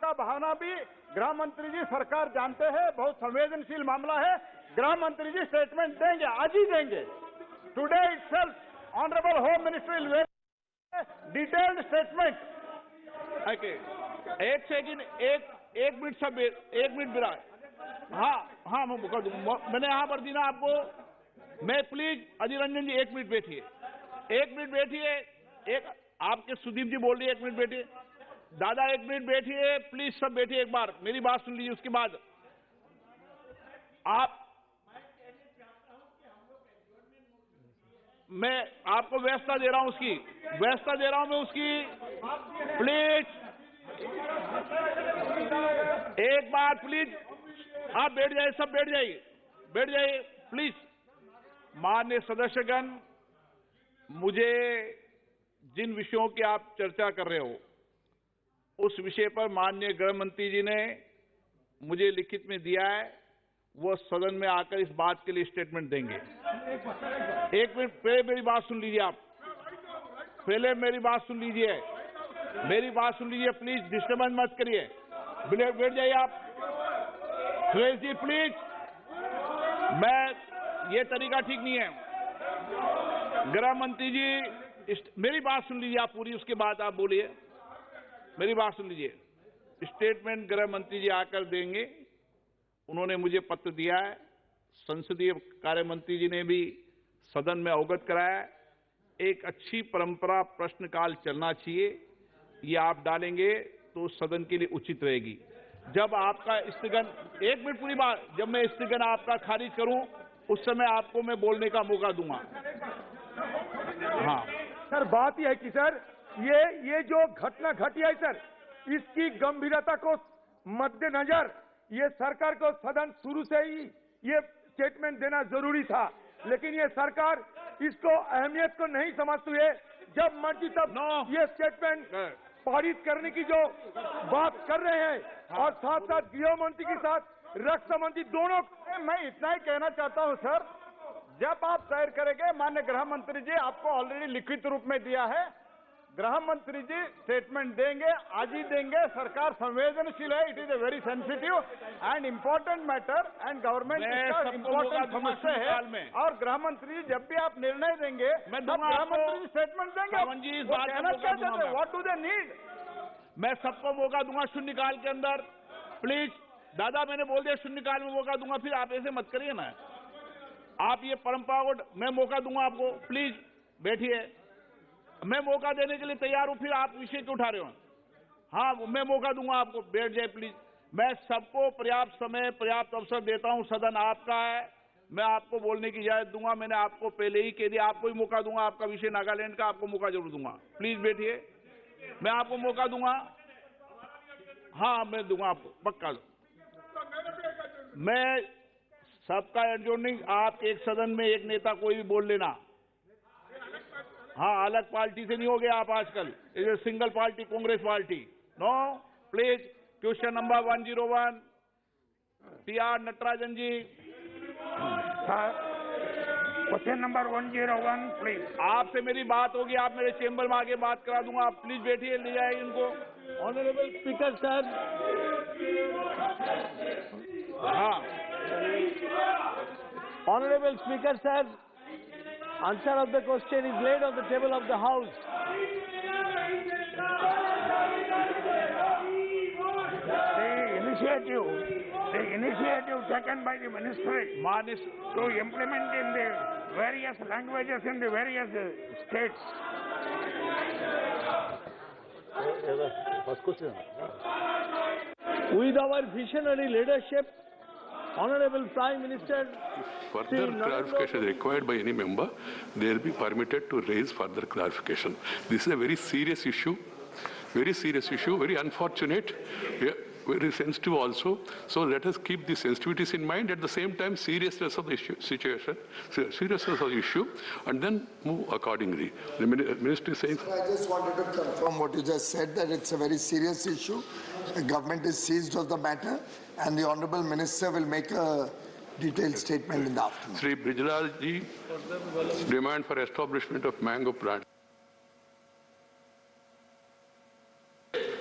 का बहाना भी गृह मंत्री जी सरकार जानते हैं, बहुत संवेदनशील मामला है। गृह मंत्री जी स्टेटमेंट देंगे, आज ही देंगे। Today itself honourable home minister will make detailed statement. एक सेकंड, एक मिनट सब, एक मिनट बिरा। हाँ मैं बता दूं, मैंने यहाँ पर दी ना आपको। मैं प्लीज अधीर रंजन जी 1 मिनट बैठिए, 1 मिनट बैठिए। एक आपके सुदीप जी बोल रही है, 1 मिनट बैठिए। दादा 1 मिनट बैठिए प्लीज, सब बैठिए, एक बार मेरी बात सुन लीजिए। उसके बाद आप, मैं आपको व्यवस्था दे रहा हूं, उसकी व्यवस्था दे रहा हूं मैं उसकी। प्लीज एक बार प्लीज आप बैठ जाइए, सब बैठ जाइए, बैठ जाइए प्लीज। माननीय सदस्यगण, मुझे जिन विषयों की आप चर्चा कर रहे हो उस विषय पर माननीय गृह मंत्री जी ने मुझे लिखित में दिया है, वो सदन में आकर इस बात के लिए स्टेटमेंट देंगे। 1 मिनट पहले मेरी बात सुन लीजिए, आप पहले मेरी बात सुन लीजिए, मेरी बात सुन लीजिए प्लीज, डिस्टर्बेंस मत करिए। बैठ जाइए आप। सुरेश जी प्लीज, ये तरीका ठीक नहीं है। गृह मंत्री जी मेरी बात सुन लीजिए आप पूरी, उसके बाद आप बोलिए। मेरी बात सुन लीजिए। स्टेटमेंट गृह मंत्री जी आकर देंगे। उन्होंने मुझे पत्र दिया है, संसदीय कार्य मंत्री जी ने भी सदन में अवगत कराया है। एक अच्छी परंपरा प्रश्नकाल चलना चाहिए, ये आप डालेंगे तो सदन के लिए उचित रहेगी। जब आपका स्थगन, 1 मिनट पूरी बात, जब मैं स्थगन आपका खारिज करूं उस समय आपको मैं बोलने का मौका दूंगा। हाँ सर, बात यह है कि सर ये जो घटना घटी है सर, इसकी गंभीरता को मद्देनजर ये सरकार को सदन शुरू से ही ये स्टेटमेंट देना जरूरी था, लेकिन ये सरकार इसको अहमियत को नहीं समझती है। जब मर्जी तब ये स्टेटमेंट पारित करने की जो बात कर रहे हैं और साथ साथ गृह मंत्री के साथ रक्षा मंत्री दोनों। मैं इतना ही कहना चाहता हूं सर, जब आप तय करेंगे, माननीय गृह मंत्री जी आपको ऑलरेडी लिखित रूप में दिया है, गृह मंत्री जी स्टेटमेंट देंगे, आज ही देंगे। सरकार संवेदनशील है, it is a very sensitive and important matter and government important समस्या है। और गृह मंत्री जी जब भी आप निर्णय देंगे, गृह मंत्री जी स्टेटमेंट देंगे। What do they need? मैं सबको मौका दूंगा शून्यकाल के अंदर। प्लीज दादा, मैंने बोल दिया शून्यकाल में मौका दूंगा, फिर आप ऐसे मत करिए ना। आप ये परंपरा को मैं मौका दूंगा आपको, प्लीज बैठिए। मैं मौका देने के लिए तैयार हूं, फिर आप विषय क्यों उठा रहे हो? हाँ, मैं मौका दूंगा आपको, बैठ जाए प्लीज। मैं सबको पर्याप्त समय पर्याप्त अवसर देता हूं, सदन आपका है, मैं आपको बोलने की इजाजत दूंगा। मैंने आपको पहले ही कह दिया, आपको ही मौका दूंगा, आपका विषय नागालैंड का, आपको मौका जरूर दूंगा। प्लीज बैठिए, मैं आपको मौका दूंगा। हाँ मैं दूंगा आपको, पक्का। मैं सबका एडजॉर्निंग, आप एक सदन में एक नेता कोई भी बोल लेना। हाँ, अलग पार्टी से नहीं हो गया आप आजकल, is a single party, Congress party. No please. Question number 101, T R. Natarajan ji. Question number 101 please. आपसे मेरी बात होगी, आप मेरे चेंबर में आके बात करा दूंगा। आप प्लीज बैठिए, ले जाइए इनको। Honourable speaker sir. हाँ, Honorable Speaker sir, answer of the question is laid on the table of the House. The initiative taken by the ministry to implement in the various languages in the various states. With our visionary leadership, Honorable Prime Minister, further clarification is required by any member, they will be permitted to raise further clarification. This is a very serious issue, very unfortunate, very sensitive also. So let us keep the sensitivities in mind, at the same time seriousness of the seriousness of the issue, and then move accordingly. The minister is saying. I just wanted to confirm what you just said, that it's a very serious issue. The government is seized of the matter, and the Honourable Minister will make a detailed statement in the afternoon. Sri Brijlal ji, demand for establishment of mango plant.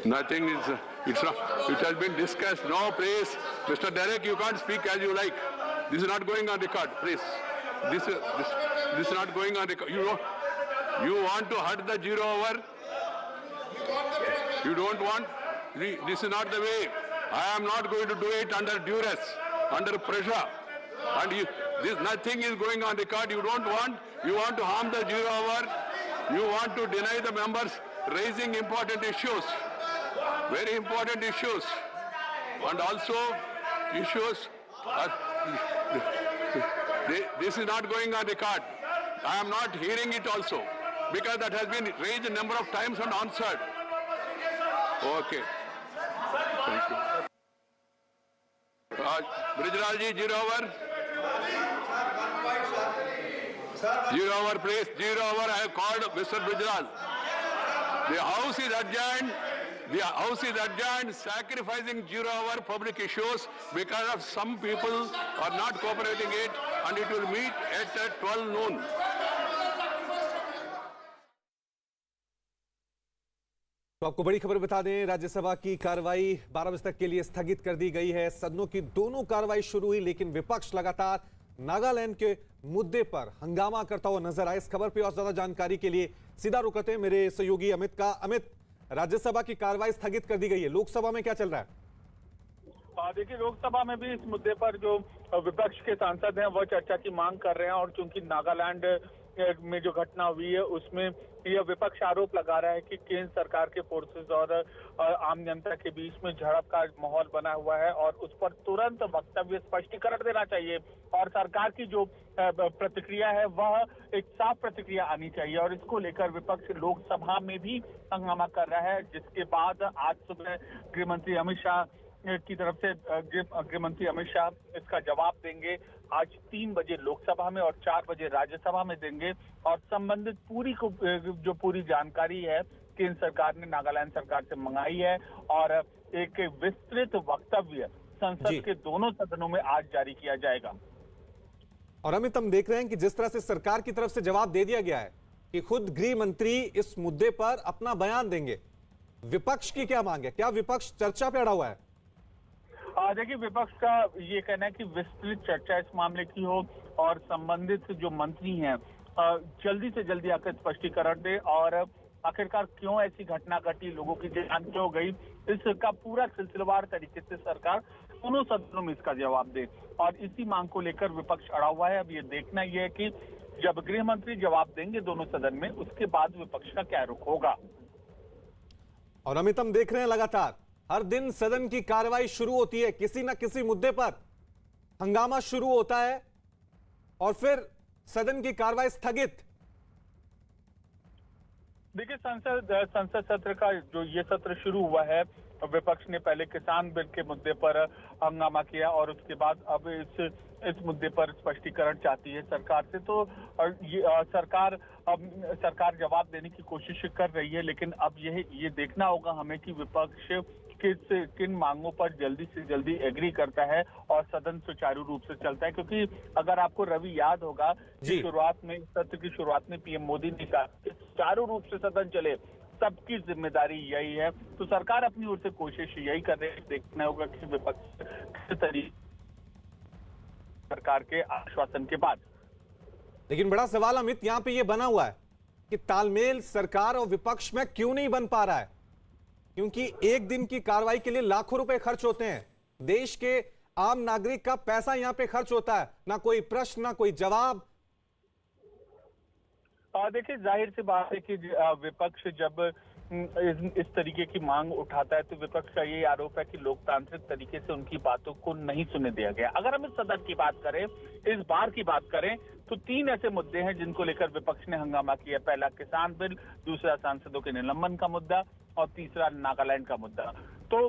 Nothing is, it's not, it has been discussed. No, please. Mr. Derek, you can't speak as you like. This is not going on record, please. This is not going on record. You want to hurt the zero hour? You don't want? This is not the way. I am not going to do it under duress, under pressure. And nothing is going on record. You don't want, you want to harm the zero hour. You want to deny the members raising important issues, very important issues. And also issues, this is not going on record. I am not hearing it also, because that has been raised a number of times and answered. Okay. Thank you. Brijlal ji, zero hour. Zero hour, please. Zero hour. I have called Mr. Brijlal. The House is adjourned. The House is adjourned, sacrificing zero hour public issues because of some people are not cooperating it, and it will meet at 12 noon. तो आपको बड़ी खबर बता दें, राज्यसभा की कार्रवाई 12 बजे तक के लिए स्थगित कर दी गई है। सदनों की दोनों कार्रवाई शुरू हुई, लेकिन विपक्ष लगातार नागालैंड के मुद्दे पर हंगामा करता हुआ नजर आया। इस खबर पर और ज्यादा जानकारी के लिए सीधा रुक करते हैं मेरे सहयोगी अमित का। अमित, राज्यसभा की कार्रवाई स्थगित कर दी गई है, लोकसभा में क्या चल रहा है? देखिए, लोकसभा में भी इस मुद्दे पर जो विपक्ष के सांसद हैं वह चर्चा की मांग कर रहे हैं, और चूंकि नागालैंड में जो घटना हुई है उसमें यह विपक्ष आरोप लगा रहा है कि केंद्र सरकार के फोर्सेस और आम जनता के बीच में झड़प का माहौल बना हुआ है, और उस पर तुरंत वक्तव्य स्पष्टीकरण देना चाहिए, और सरकार की जो प्रतिक्रिया है वह एक साफ प्रतिक्रिया आनी चाहिए। और इसको लेकर विपक्ष लोकसभा में भी हंगामा कर रहा है, जिसके बाद आज सुबह गृहमंत्री अमित शाह की तरफ से गृहमंत्री अमित शाह इसका जवाब देंगे। आज 3 बजे लोकसभा में और 4 बजे राज्यसभा में देंगे, और संबंधित पूरी जानकारी है केंद्र सरकार ने नागालैंड सरकार से मंगाई है, और एक विस्तृत वक्तव्य संसद के दोनों सदनों में आज जारी किया जाएगा। और अमित, हम देख रहे हैं कि जिस तरह से सरकार की तरफ से जवाब दे दिया गया है कि खुद गृह मंत्री इस मुद्दे पर अपना बयान देंगे, विपक्ष की क्या मांग है? क्या विपक्ष चर्चा पे अड़ा हुआ है? देखिए, विपक्ष का ये कहना है कि विस्तृत चर्चा इस मामले की हो, और संबंधित जो मंत्री हैं जल्दी से जल्दी आकर स्पष्टीकरण दे, और आखिरकार क्यों ऐसी घटना घटी, लोगों की जान क्यों गई, इसका पूरा सिलसिलेवार तरीके से सरकार दोनों सदनों में इसका जवाब दे। और इसी मांग को लेकर विपक्ष अड़ा हुआ है। अब ये देखना यह है कि जब गृह मंत्री जवाब देंगे दोनों सदन में, उसके बाद विपक्ष का क्या रुख होगा। और अमित, हम देख रहे हैं लगातार हर दिन सदन की कार्रवाई शुरू होती है, किसी न किसी मुद्दे पर हंगामा शुरू होता है और फिर सदन की कार्रवाई स्थगित। देखिए, संसद सत्र का जो ये सत्र शुरू हुआ है, विपक्ष ने पहले किसान बिल के मुद्दे पर हंगामा किया, और उसके बाद अब इस मुद्दे पर स्पष्टीकरण चाहती है सरकार से। तो सरकार जवाब देने की कोशिश कर रही है, लेकिन अब ये देखना होगा हमें कि विपक्ष किन मांगों पर जल्दी से जल्दी एग्री करता है और सदन सुचारू रूप से चलता है। क्योंकि अगर आपको रवि याद होगा, सत्र की शुरुआत में पीएम मोदी ने कहा कि सुचारू रूप से सदन चले, सबकी जिम्मेदारी यही है। तो सरकार अपनी ओर से कोशिश यही कर रही है। देखना होगा कि विपक्ष किस तरीके सरकार के आश्वासन के बाद। लेकिन बड़ा सवाल अमित यहां पे ये बना हुआ है कि तालमेल सरकार और विपक्ष में क्यों नहीं बन पा रहा है, क्योंकि एक दिन की कार्रवाई के लिए लाखों रुपए खर्च होते हैं। देश के आम नागरिक का पैसा यहां पे खर्च होता है, ना कोई प्रश्न ना कोई जवाब। देखिए, जाहिर सी बात है कि विपक्ष जब इस तरीके की मांग उठाता है तो विपक्ष का ये आरोप है कि लोकतांत्रिक तरीके से उनकी बातों को नहीं सुनने दिया गया। अगर हम इस सदन की बात करें, इस बार की बात करें, तो 3 ऐसे मुद्दे हैं जिनको लेकर विपक्ष ने हंगामा किया। पहला किसान बिल, दूसरा सांसदों के निलंबन का मुद्दा, और तीसरा नागालैंड का मुद्दा। तो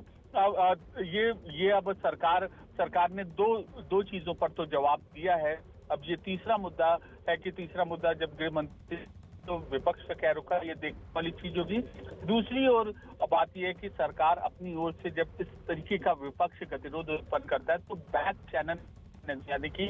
ये अब सरकार ने दो चीजों पर तो जवाब दिया है। अब ये तीसरा मुद्दा है कि तीसरा मुद्दा जब गृह मंत्री, तो विपक्ष का क्या रुका, ये देखने वाली चीज होगी। दूसरी ओर बात यह है कि सरकार अपनी ओर से जब इस तरीके का विपक्ष गतिरोध उत्पन्न करता है तो बैक चैनल यानी कि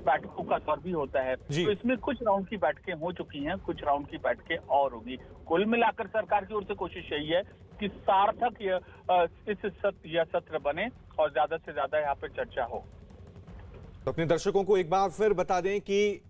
बैठकों का दौर भी होता है। जी। तो इसमें कुछ राउंड की बैठकें हो चुकी हैं, कुछ राउंड की बैठकें और होगी। कुल मिलाकर सरकार की ओर से कोशिश यही है कि सार्थक यह सत्र बने और ज्यादा से ज्यादा यहाँ पे चर्चा हो। तो अपने दर्शकों को एक बार फिर बता दें कि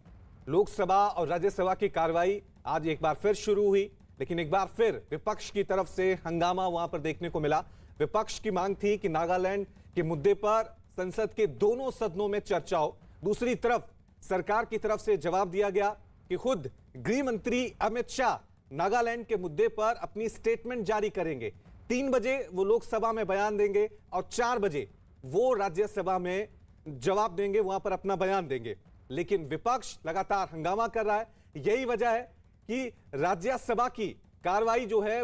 लोकसभा और राज्यसभा की कार्रवाई आज एक बार फिर शुरू हुई, लेकिन एक बार फिर विपक्ष की तरफ से हंगामा वहां पर देखने को मिला। विपक्ष की मांग थी कि नागालैंड के मुद्दे पर संसद के दोनों सदनों में चर्चा हो। दूसरी तरफ सरकार की तरफ से जवाब दिया गया कि खुद गृह मंत्री अमित शाह नागालैंड के मुद्दे पर अपनी स्टेटमेंट जारी करेंगे। 3 बजे वो लोकसभा में बयान देंगे और 4 बजे वो राज्यसभा में जवाब देंगे, वहां पर अपना बयान देंगे। लेकिन विपक्ष लगातार हंगामा कर रहा है। यही वजह है कि राज्यसभा की कार्रवाई जो है